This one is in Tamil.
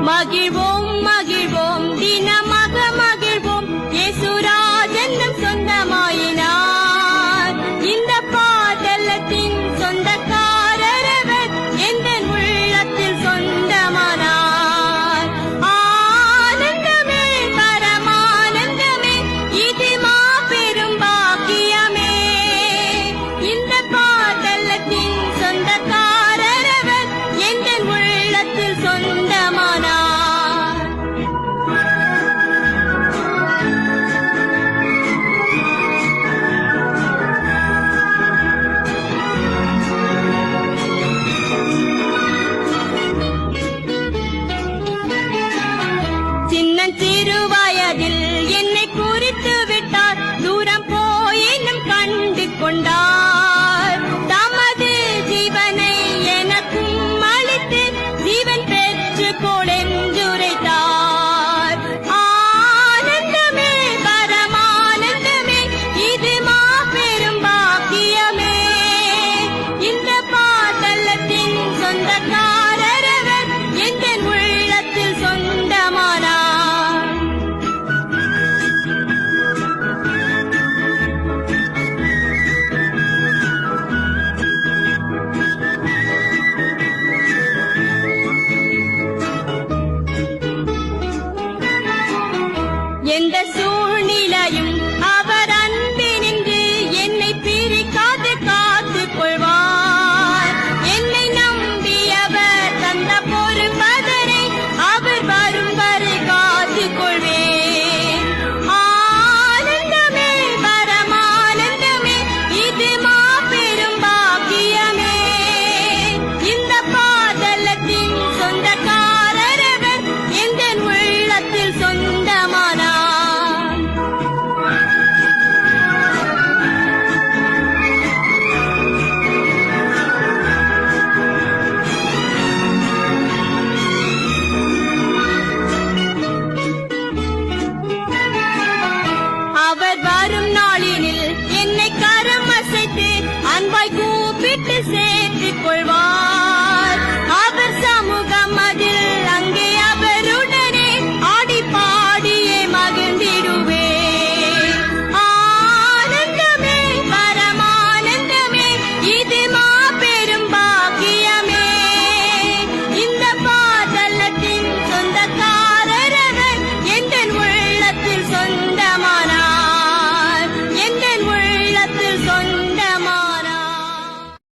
மகிழ்வோம் மகிழ்வோம் தினமாக மகிழ்வோம் இயேசுராஜன் நம் சொந்தமாயினார். இந்த பாதலத்தின் சொந்தக்காரர் அவர் எந்த உள்ளத்தில் சொந்தமானார். ஆனந்தமே பரமானந்தமே இது மாபெரும் பாக்கியமே. இந்த பாதலத்தின் சொந்தக்காரர் அவர் எந்த உள்ளத்தில் சொந்தமானார். சின்னஞ்சிறு வயதில் என்னை குறித்து விட்டார். தூரம் போய் இன்னும் கண்டு கொண்டார். தமது ஜீவனை எனக்கும் அளித்து ஜீவன் பெற்று கொடென்றுரைத்தார். ஆனந்தமே பரமானந்தமே இது மாபெரும் பாக்கியமே. இந்த பாதலத்தின் சொந்தக்காரர் அவர் எந்த உள்ளத்தில் சொந்தமானார். எந்த